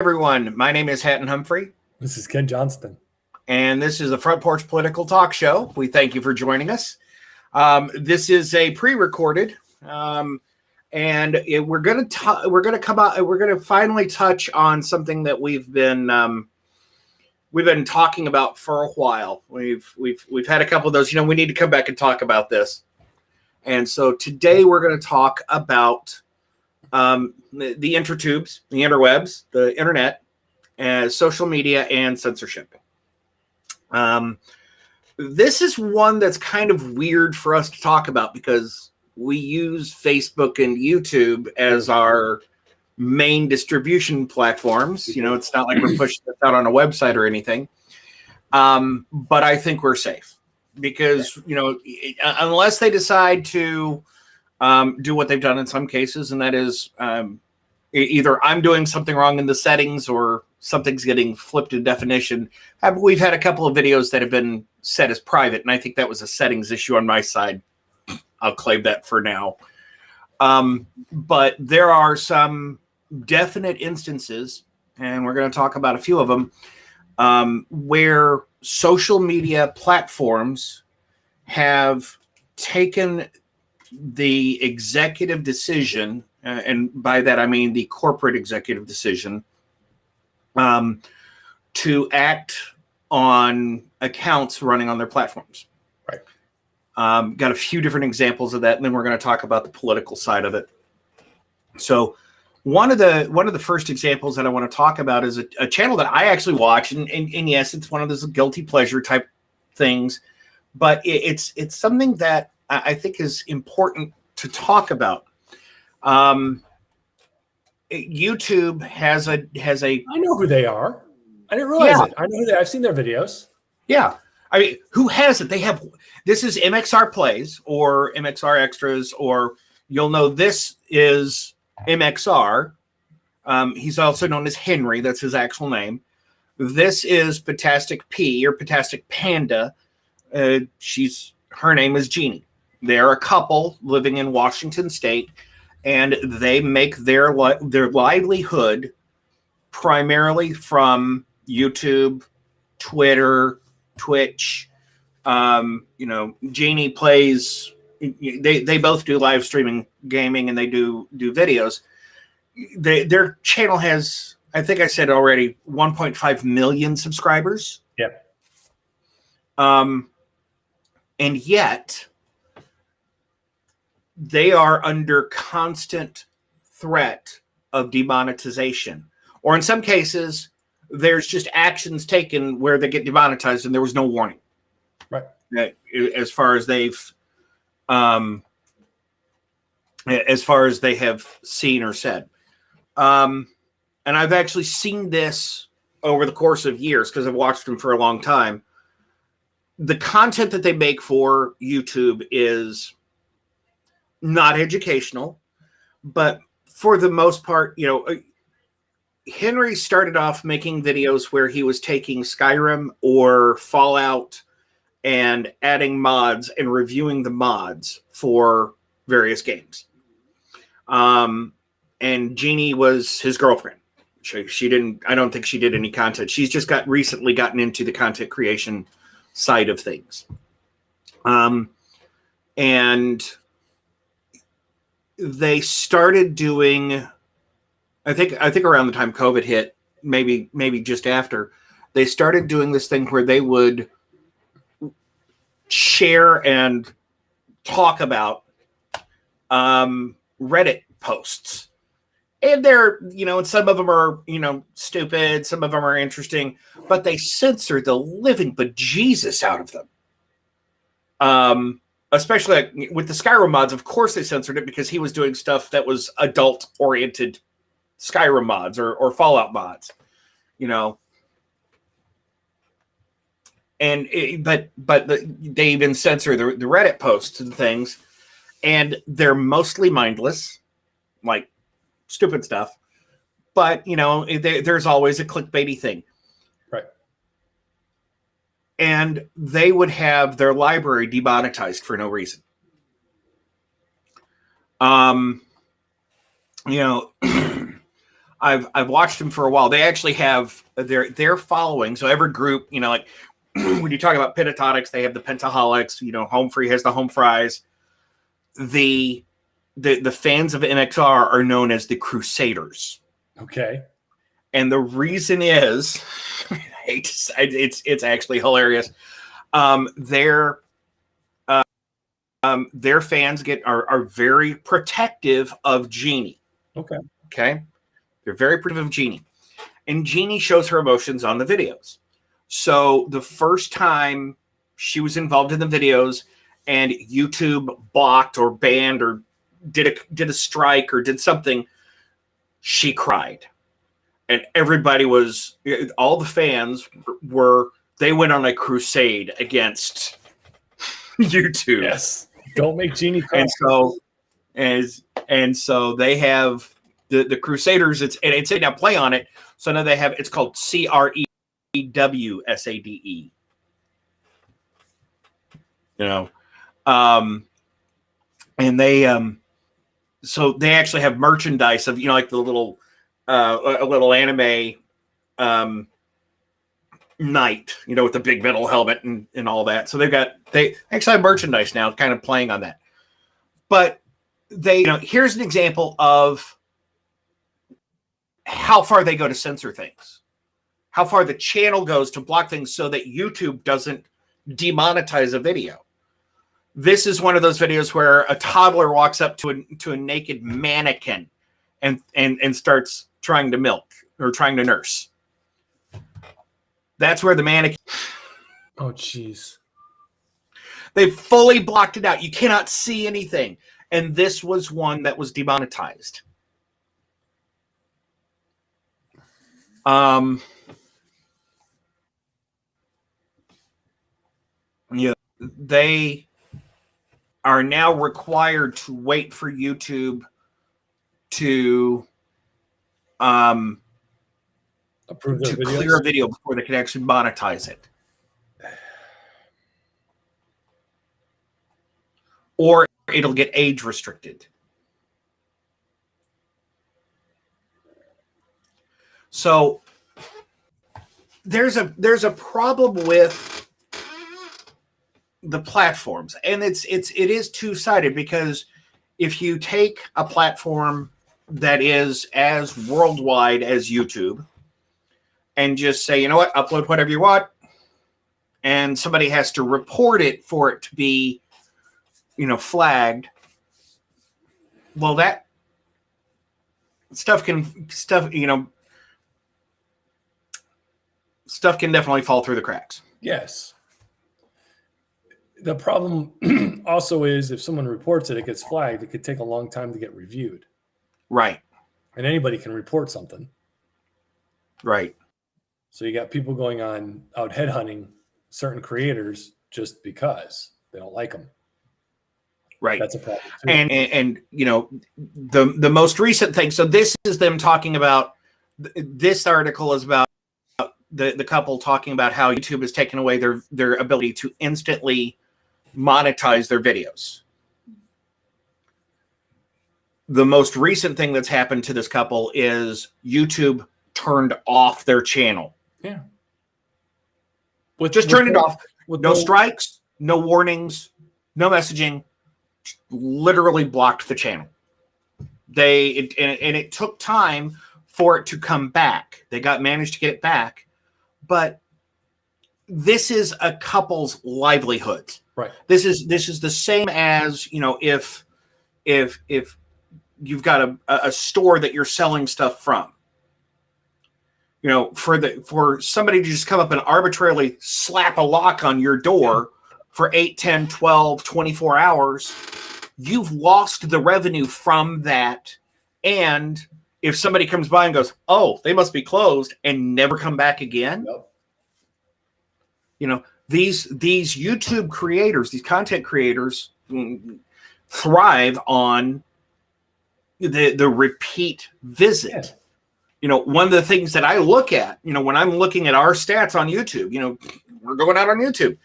Everyone, my name is Hatton Humphrey. This is Ken Johnston. And this is the Front Porch Political Talk Show. We thank you for joining us. This is a pre-recorded, and we're going to finally touch on something that we've been talking about for a while. We've had a couple of those. We need to come back and talk about this. And so today we're going to talk about the intertubes, the interwebs, the internet, social media, and censorship. This is one that's kind of weird for us to talk about because we use Facebook and YouTube as our main distribution platforms. It's not like we're pushing this out on a website or anything. But I think we're safe because, unless they decide to do what they've done in some cases, and that is either I'm doing something wrong in the settings or something's getting flipped in definition. We've had a couple of videos that have been set as private, and I think that was a settings issue on my side. I'll claim that for now. But there are some definite instances, and we're going to talk about a few of them, where social media platforms have taken the executive decision, and by that I mean the corporate executive decision, to act on accounts running on their platforms. Right. Got a few different examples of that, and then we're going to talk about the political side of it. So one of the first examples that I want to talk about is a channel that I actually watch, and yes, it's one of those guilty pleasure type things, but it's something that I think is important to talk about. YouTube has a. I know who they are. I didn't realize it. I know who they are. I've seen their videos. Yeah. I mean, who hasn't? This is MXR Plays or MXR Extras, or you'll know this is MXR. He's also known as Henry. That's his actual name. This is Patastic P or Patastic Panda. Her name is Jeannie. They're a couple living in Washington State, and they make their livelihood primarily from YouTube, Twitter, Twitch. Jeannie plays. They both do live streaming gaming, and they do videos. Their channel has, I think I said already, 1.5 million subscribers. Yep. And yet they are under constant threat of demonetization, or in some cases, there's just actions taken where they get demonetized and there was no warning. Right. As far as they have seen or said. And I've actually seen this over the course of years because I've watched them for a long time. The content that they make for YouTube is not educational, but for the most part, Henry started off making videos where he was taking Skyrim or Fallout and adding mods and reviewing the mods for various games. And Jeannie was his girlfriend. I don't think she did any content. She's just recently gotten into the content creation side of things. And they started doing, I think around the time COVID hit, maybe just after, they started doing this thing where they would share and talk about Reddit posts. And they're, and some of them are, stupid, some of them are interesting, but they censor the living bejesus out of them. Especially with the Skyrim mods, of course they censored it because he was doing stuff that was adult-oriented Skyrim mods or Fallout mods, And they even censor the Reddit posts and things, and they're mostly mindless, like stupid stuff. But there's always a clickbaity thing. Right. And they would have their library demonetized for no reason. I've watched them for a while. They actually have their following. So every group, you know, like when you talk about Pentatonics, they have the Pentaholics. You know, Home Free has the Home Fries. The fans of MXR are known as the Crusaders. Okay. And the reason is, it's actually hilarious. Their fans are very protective of Jeannie. Okay. Okay. They're very protective of Jeannie. And Jeannie shows her emotions on the videos. So the first time she was involved in the videos and YouTube blocked or banned or did a strike or did something, she cried. And everybody all the fans they went on a crusade against YouTube. Yes. Don't make Jeannie cry. And so they have the Crusaders. It's now play on it. So now it's called CREWSADE. You know, and so they actually have merchandise of, you know, like the little a little anime knight, you know, with the big metal helmet and all that. So they actually have merchandise now kind of playing on that. But here's an example of how far they go to censor things, how far the channel goes to block things so that YouTube doesn't demonetize a video. This is one of those videos where a toddler walks up to a naked mannequin and starts trying to milk or trying to nurse. That's where the mannequin. Oh, jeez. They fully blocked it out. You cannot see anything. And this was one that was demonetized. Yeah, they are now required to wait for YouTube to approve their to videos? clear a video before they can actually monetize it. Or it'll get age restricted. So there's a problem with the platforms, and it is two-sided, because if you take a platform that is as worldwide as YouTube and just say, you know what, upload whatever you want, and somebody has to report it for it to be, you know, flagged, well, that stuff can definitely fall through the cracks. Yes. The problem also is if someone reports it, it gets flagged. It could take a long time to get reviewed. Right. And anybody can report something. Right. So you got people going out headhunting certain creators just because they don't like them. Right. That's a problem too. And you know, the most recent thing. So this is them talking about. This article is about the couple talking about how YouTube has taken away their ability to instantly monetize their videos. The most recent thing that's happened to this couple is YouTube turned off their channel. Yeah. Turned it off. No strikes, no warnings, no messaging. Literally blocked the channel. It took time for it to come back. They managed to get it back, but this is a couple's livelihood. Right. This is the same as, you know, if you've got a store that you're selling stuff from, you know, for somebody to just come up and arbitrarily slap a lock on your door for 8, 10, 12, 24 hours, you've lost the revenue from that. And if somebody comes by and goes, oh, they must be closed, and never come back again, Yep. You know, these YouTube creators, these content creators thrive on the repeat visit. Yeah. You know, one of the things that I look at, you know, when I'm looking at our stats on YouTube, you know, we're going out on YouTube,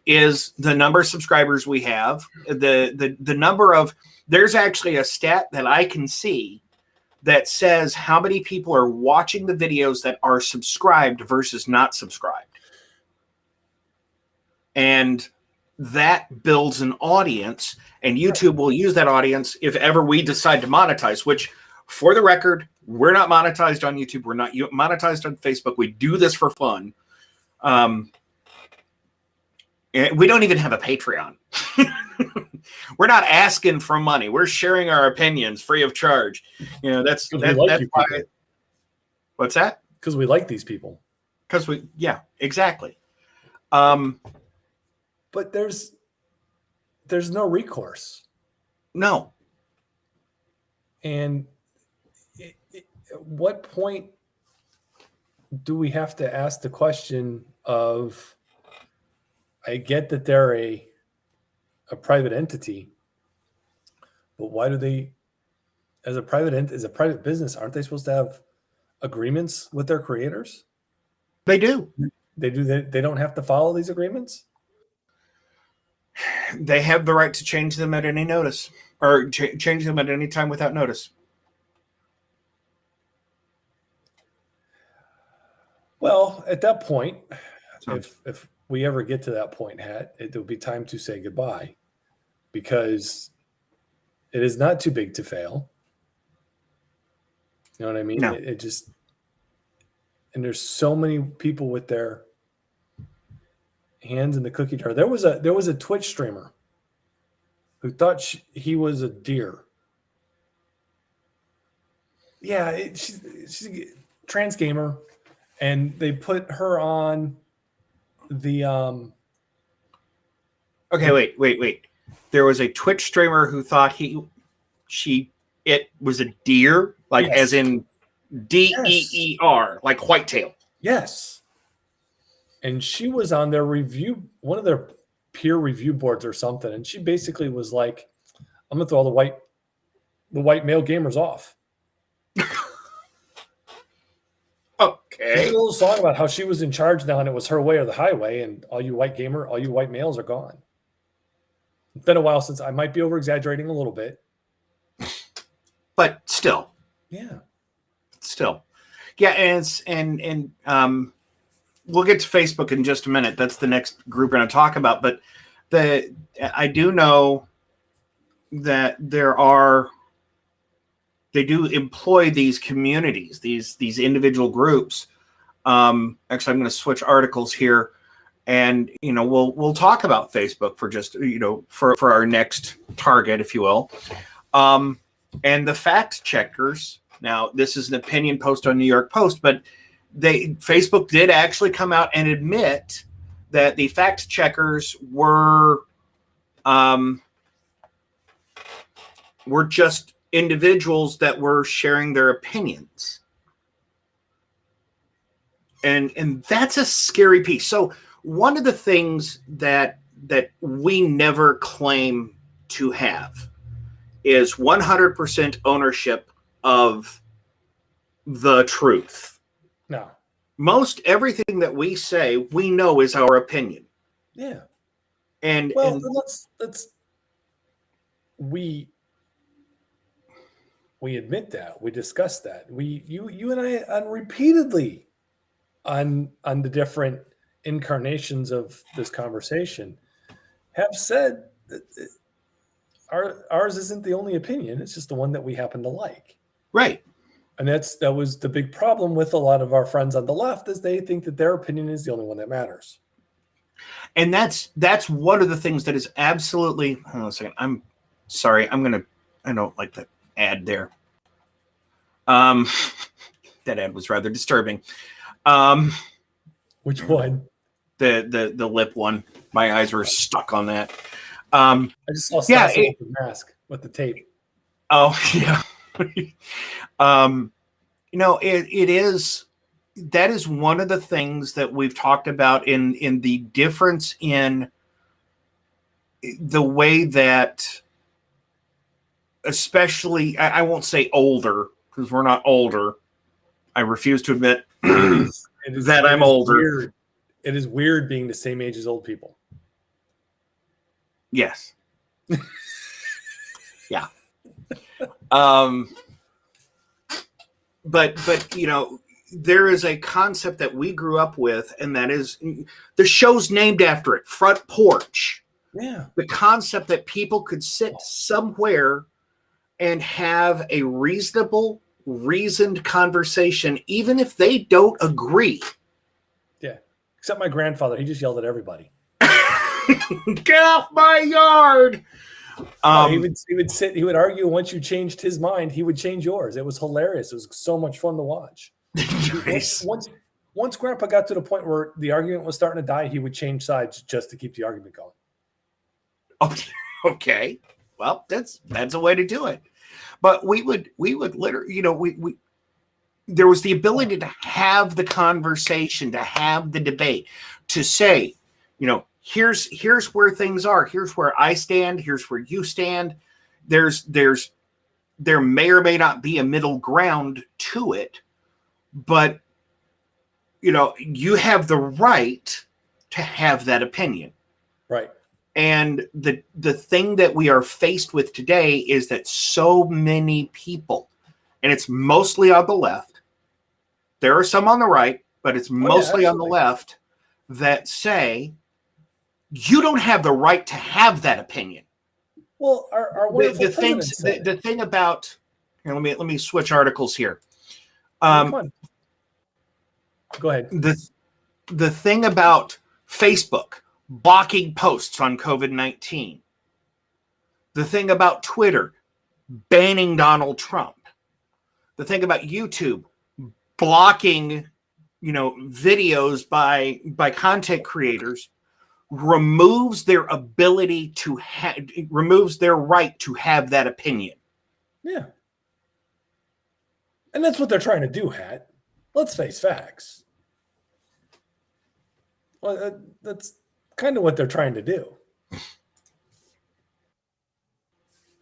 is the number of subscribers we have, the number of, there's actually a stat that I can see that says how many people are watching the videos that are subscribed versus not subscribed. And that builds an audience, and YouTube will use that audience if ever we decide to monetize, which, for the record, we're not monetized on YouTube. We're not monetized on Facebook. We do this for fun. We don't even have a Patreon. We're not asking for money. We're sharing our opinions free of charge. That's why. What's that? Because we like these people. Yeah, exactly. But there's no recourse. No. And at what point do we have to ask the question of, I get that they're a private entity, but why do they, as a private business, aren't they supposed to have agreements with their creators? They do. They do. They don't have to follow these agreements? They have the right to change them at any notice, or change them at any time without notice. Well, at that point, if we ever get to that point, it will be time to say goodbye, because it is not too big to fail. You know what I mean? No. It just, and there's so many people with their hands in the cookie jar. There was a Twitch streamer who thought he was a deer. Yeah, she's a trans gamer, and they put her on the Okay, wait. There was a Twitch streamer who thought it was a deer, like yes. as in DEER, like whitetail. Yes. And she was on their one of their peer review boards or something, and she basically was like, "I'm gonna throw all the white male gamers off." Okay. She did a little song about how she was in charge now, and it was her way or the highway, and all you white males are gone. It's been a while since, I might be over exaggerating a little bit, but still, yeah. And we'll get to Facebook in just a minute. That's the next group we're going to talk about. But I do know that they do employ these communities, these individual groups. Actually, I'm going to switch articles here, and we'll talk about Facebook for just for our next target, if you will. And the fact checkers. Now, this is an opinion post on New York Post, but Facebook did actually come out and admit that the fact checkers were just individuals that were sharing their opinions. And that's a scary piece. So one of the things that we never claim to have is 100% ownership of the truth. No. Most everything that we say, we know is our opinion. Yeah. And we admit that. We discuss that. You and I repeatedly on the different incarnations of this conversation have said that ours isn't the only opinion. It's just the one that we happen to like. Right. And that was the big problem with a lot of our friends on the left, is they think that their opinion is the only one that matters. And that's one of the things that is absolutely. Hold on a second. I'm sorry. I don't like that ad there. That ad was rather disturbing. Which one? The lip one. My eyes were stuck on that. I just saw Sasso with the mask with the tape. Oh yeah. It is. That is one of the things that we've talked about in the difference in the way that, especially, I won't say older, because we're not older. I refuse to admit that I'm older. Weird. It is weird being the same age as old people. Yes. Yeah. but there is a concept that we grew up with, and that is the show's named after it, Front Porch. Yeah. The concept that people could sit somewhere and have a reasoned conversation, even if they don't agree. Yeah. Except my grandfather, he just yelled at everybody. Get off my yard. He would sit, he would argue. Once you changed his mind, he would change yours. It was hilarious. It was so much fun to watch. Nice. Once Grandpa got to the point where the argument was starting to die, he would change sides just to keep the argument going. Okay. Well, that's a way to do it. But we would literally, we there was the ability to have the conversation, to have the debate, to say, here's where things are. Here's where I stand. Here's where you stand. There may or may not be a middle ground to it, but you have the right to have that opinion. Right. And the thing that we are faced with today is that so many people, and it's mostly on the left, there are some on the right, but it's mostly on the left, that say, you don't have the right to have that opinion. Well, our the thing about, here, let me switch articles here. Go ahead. The thing about Facebook blocking posts on COVID-19, the thing about Twitter banning Donald Trump, the thing about YouTube blocking, videos by content creators, removes their ability to removes their right to have that opinion. Yeah. And that's what they're trying to do, Hat. Let's face facts. Well, that's kind of what they're trying to do.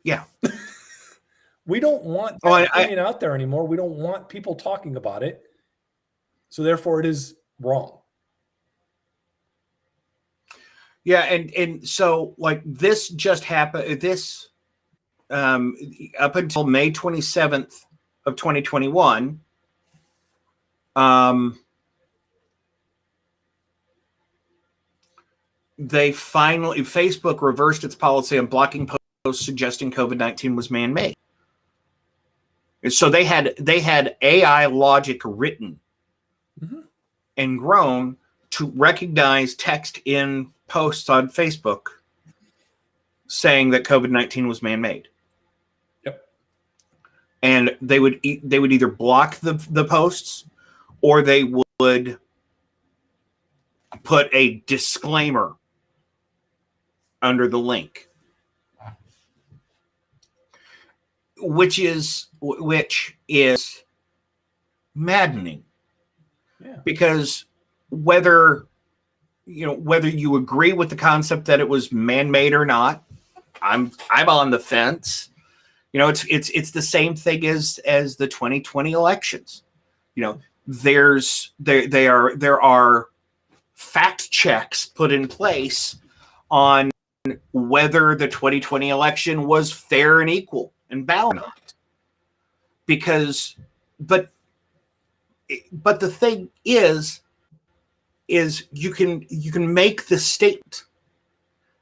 Yeah. We don't want that opinion out there anymore. We don't want people talking about it. So therefore it is wrong. Yeah, and so like this just happened. This up until May 27th of 2021, Facebook reversed its policy on blocking posts suggesting COVID-19 was man-made. And so they had AI logic written and grown to recognize text in posts on Facebook saying that COVID-19 was man-made. Yep. And they would either block the posts, or they would put a disclaimer under the link, which is maddening. Yeah. Because whether you agree with the concept that it was man-made or not, I'm on the fence. It's the same thing as the 2020 elections. There are fact checks put in place on whether the 2020 election was fair and equal and balanced. But the thing is you can make the statement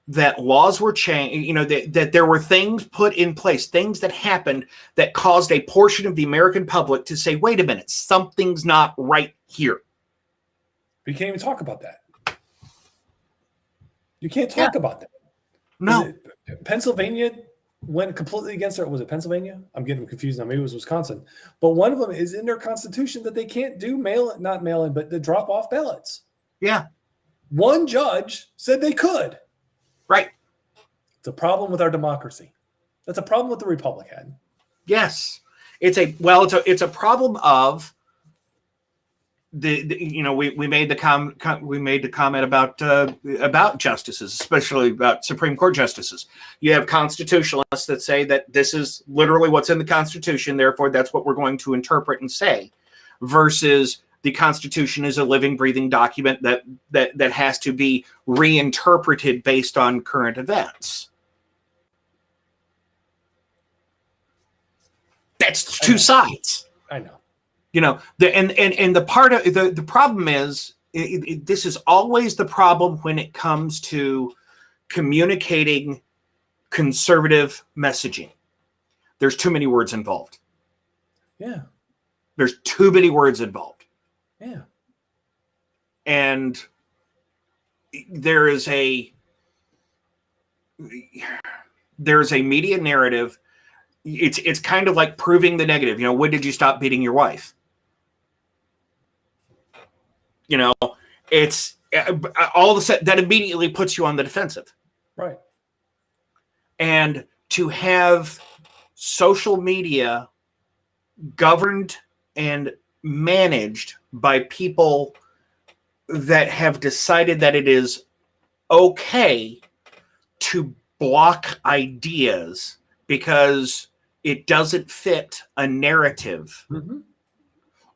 that laws were changed, that there were things put in place, things that happened that caused a portion of the American public to say, wait a minute, something's not right here. But you can't even talk about that. You can't talk about that. No. Pennsylvania went completely against it. Was it Pennsylvania? I'm getting confused now. Maybe it was Wisconsin. But one of them is in their constitution that they can't do not mail in, but the drop off ballots. Yeah. One judge said they could. Right. It's a problem with our democracy. That's a problem with the Republic had. Yes. It's a problem of we made the comment about justices, especially about Supreme Court justices. You have constitutionalists that say that this is literally what's in the Constitution, therefore that's what we're going to interpret and say, versus the Constitution is a living, breathing document that has to be reinterpreted based on current events. That's two sides. I know. And the part of the problem is this is always the problem when it comes to communicating conservative messaging. There's too many words involved. Yeah. There's too many words involved. Yeah. And there's a media narrative. It's kind of like proving the negative. When did you stop beating your wife? It's all of a sudden that immediately puts you on the defensive. Right. And to have social media governed and managed by people that have decided that it is okay to block ideas because it doesn't fit a narrative,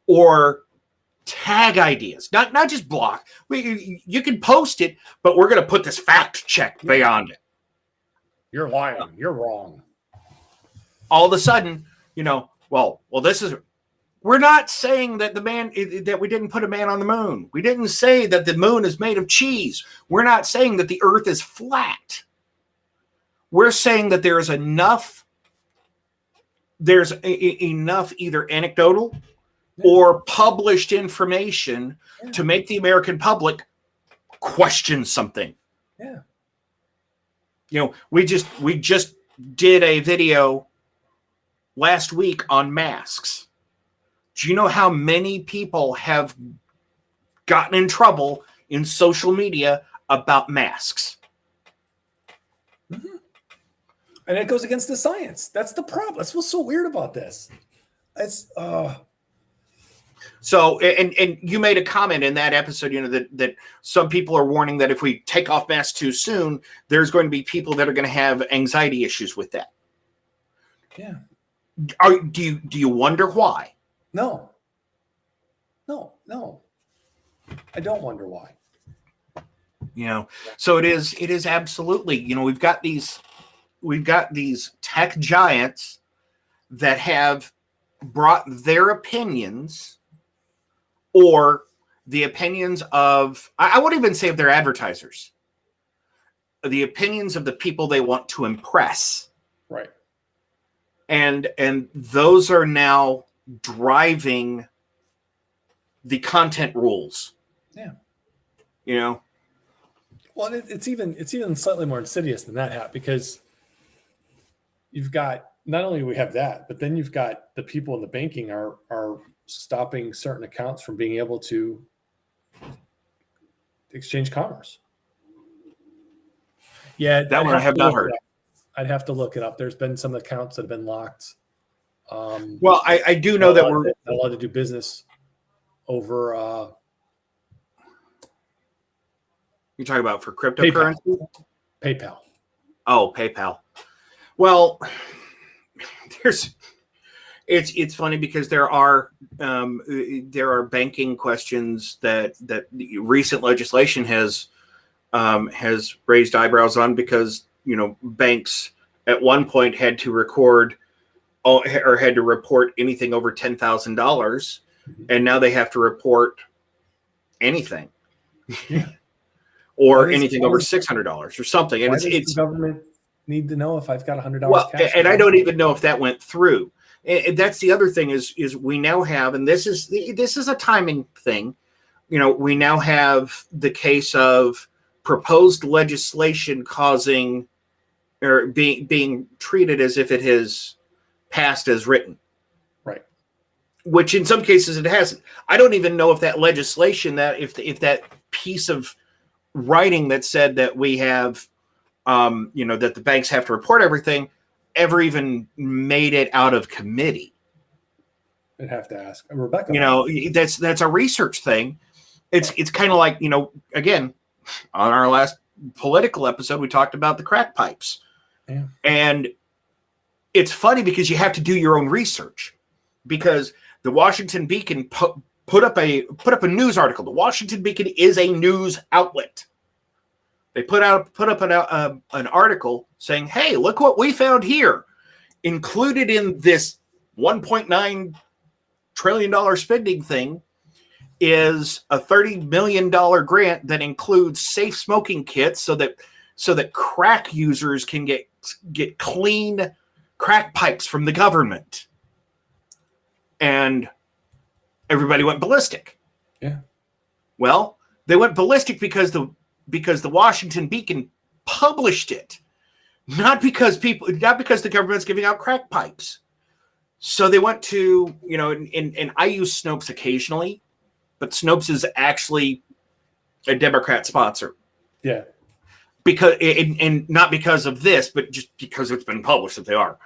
or tag ideas, not just block. You can post it, but we're going to put this fact check beyond it. You're lying. You're wrong. All of a sudden, this is. We're not saying that that we didn't put a man on the moon. We didn't say that the moon is made of cheese. We're not saying that the earth is flat. We're saying that there's enough either anecdotal or published information to make the American public question something. Yeah. We just did a video last week on masks. Do you know how many people have gotten in trouble in social media about masks? And it goes against the science. That's the problem. That's what's so weird about this. It's So, and you made a comment in that episode, that some people are warning that if we take off masks too soon, there's going to be people that are going to have anxiety issues with that. Yeah. Do you wonder why? No. I don't wonder why. So it is absolutely, we've got these tech giants that have brought their opinions, or the opinions of, I wouldn't even say of their advertisers, the opinions of the people they want to impress. Right. And those are now driving the content rules. Yeah. Well, it's even slightly more insidious than that, because you've got, not only do we have that, but then you've got the people in the banking are stopping certain accounts from being able to exchange commerce. Yeah, that one I have not heard. I'd have to look it up. There's been some accounts that have been locked. Well, I do know that we're not allowed to do business over. You're talking about for cryptocurrency? PayPal. Oh, PayPal. Well, it's funny because there are banking questions that recent legislation has raised eyebrows on, because banks at one point had to report anything over $10,000, and now they have to report anything. Or anything over $600 or something. And it's the government need to know if I've got $100 well, cash. And I don't even know if that went through. And that's the other thing is we now have, and this is a timing thing. We now have the case of proposed legislation causing or being treated as if it has passed as written. Right. Which in some cases it hasn't. I don't even know if that legislation, that if that piece of writing that said that we have, that the banks have to report everything, ever even made it out of committee. I'd have to ask Rebecca. That's a research thing. It's kind of like, again, on our last political episode, we talked about the crack pipes. Yeah. And it's funny because you have to do your own research, because the Washington Beacon put up a news article. The Washington Beacon is a news outlet. They put up an article saying, "Hey, look what we found here, included in this 1.9 trillion spending thing is a $30 million grant that includes safe smoking kits so that crack users can get clean crack pipes from the government. And everybody went ballistic. Yeah. Well, they went ballistic because the Washington Beacon published it, not because the government's giving out crack pipes. So they went to, and I use Snopes occasionally, but Snopes is actually a Democrat sponsor. Yeah. Because and not because of this, but just because it's been published that they are.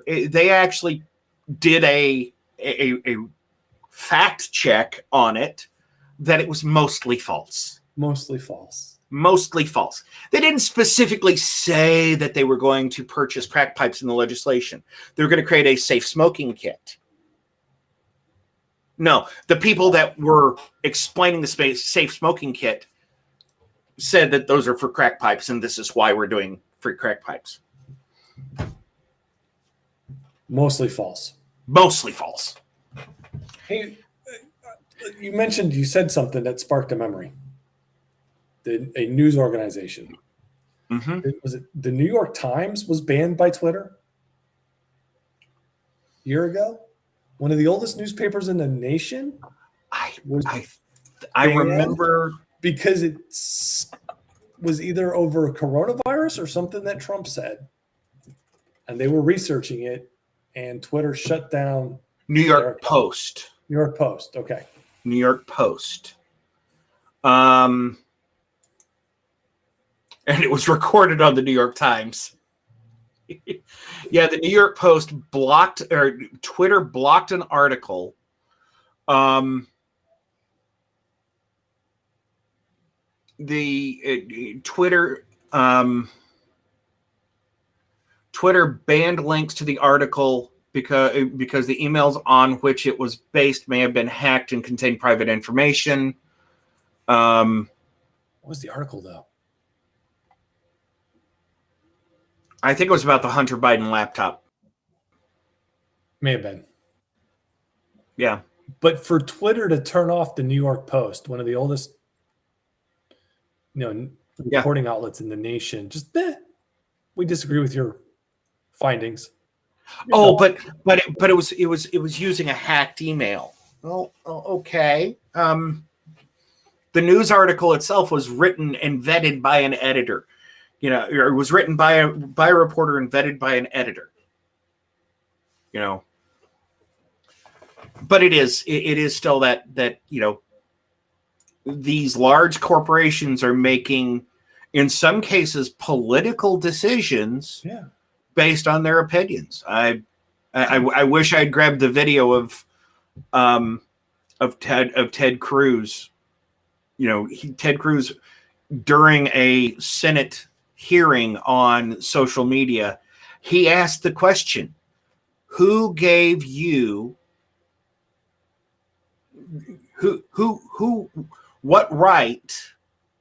They actually did a fact check on it that it was mostly false. Mostly false. Mostly false. They didn't specifically say that they were going to purchase crack pipes in the legislation. They were going to create a safe smoking kit. No, the people that were explaining the safe smoking kit said that those are for crack pipes, and this is why we're doing free crack pipes. Mostly false. Mostly false. Hey, you said something that sparked a memory. A news organization. Mm-hmm. Was it the New York Times was banned by Twitter a year ago? One of the oldest newspapers in the nation. I remember because it was either over coronavirus or something that Trump said, and they were researching it, and Twitter shut down. New York Post. New York Post. Okay. New York Post. And it was recorded on the New York Times. Yeah, the New York Post Twitter blocked an article. Twitter banned links to the article because the emails on which it was based may have been hacked and contained private information. What was the article though? I think it was about the Hunter Biden laptop. May have been. Yeah. But for Twitter to turn off the New York Post, one of the oldest reporting outlets in the nation, just we disagree with your findings. But it was using a hacked email. Oh, okay. The news article itself was written and vetted by an editor. It was written by a reporter and vetted by an editor. But it is still that these large corporations are making, in some cases, political decisions based on their opinions. I wish I'd grabbed the video of Ted Cruz. Ted Cruz during a Senate hearing on social media, he asked the question, who gave you what right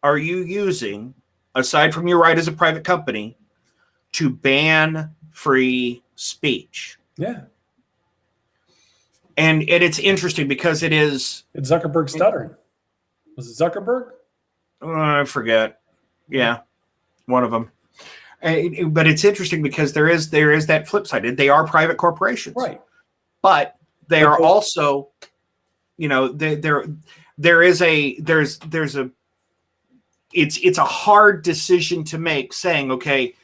are you using, aside from your right as a private company, to ban free speech? Yeah. And it's interesting because it's Zuckerberg stuttering. Was it Zuckerberg? I forget. Yeah. One of them. But it's interesting because there is that flip side. They are private corporations, right? But they are also, there's a hard decision to make, saying, okay,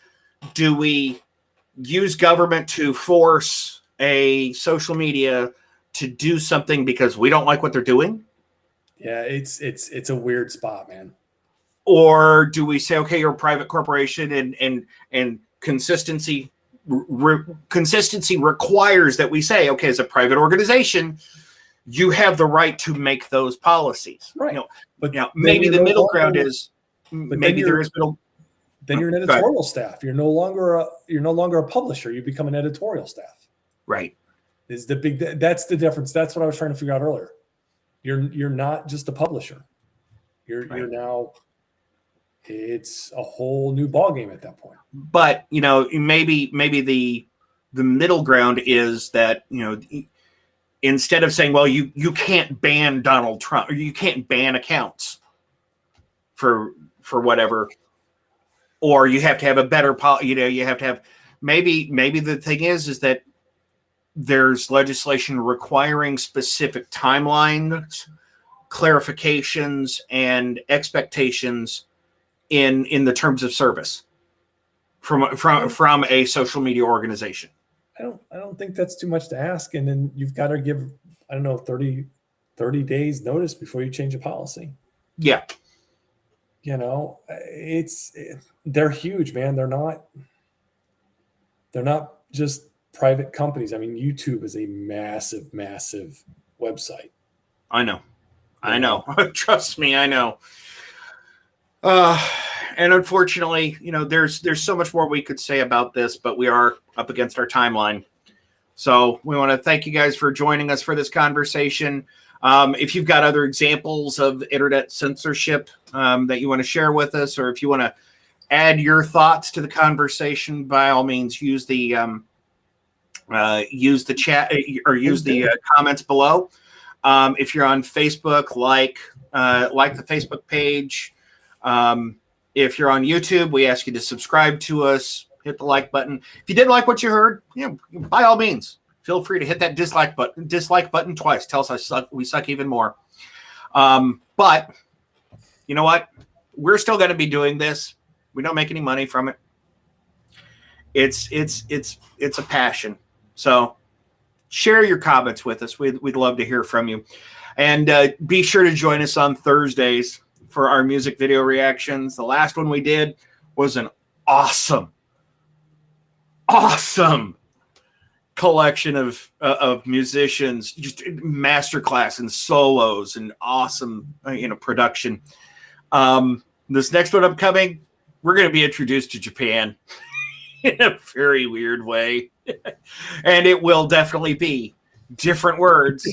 do we use government to force a social media to do something because we don't like what they're doing? Yeah, it's a weird spot, man. Or do we say, okay, you're a private corporation and consistency requires that we say, okay, as a private organization, you have the right to make those policies. Right. But maybe the middle ground is maybe there is middle. Then you're an editorial staff. You're no longer a publisher. You become an editorial staff. Right. That's the difference. That's what I was trying to figure out earlier. You're not just a publisher. You're now. It's a whole new ballgame at that point. But maybe the middle ground is that instead of saying, well, you can't ban Donald Trump, or you can't ban accounts for whatever, or you have to have a better you have to have, maybe the thing is that there's legislation requiring specific timelines, clarifications, and expectations in the terms of service from a social media organization. I don't think that's too much to ask. And then you've got to give, I don't know, 30 days notice before you change a policy. Yeah. You know, they're huge, man. They're not just private companies. I mean, YouTube is a massive, massive website. I know. Trust me, I know. And unfortunately, there's so much more we could say about this, but we are up against our timeline. So we want to thank you guys for joining us for this conversation. If you've got other examples of internet censorship that you want to share with us, or if you want to add your thoughts to the conversation, by all means, use the chat or use the comments below. If you're on Facebook, like the Facebook page. If you're on YouTube, we ask you to subscribe to us, hit the like button. If you didn't like what you heard, by all means, feel free to hit that dislike button twice. Tell us we suck even more. But you know what? We're still going to be doing this. We don't make any money from it. It's a passion. So share your comments with us. We'd love to hear from you. And be sure to join us on Thursdays for our music video reactions. The last one we did was an awesome collection of musicians, just masterclass and solos and awesome production. This next one upcoming, we're going to be introduced to Japan in a very weird way. And it will definitely be different words,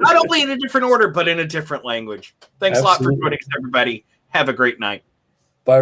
not only in a different order, but in a different language. Thanks a lot for joining us, everybody. Have a great night. Bye.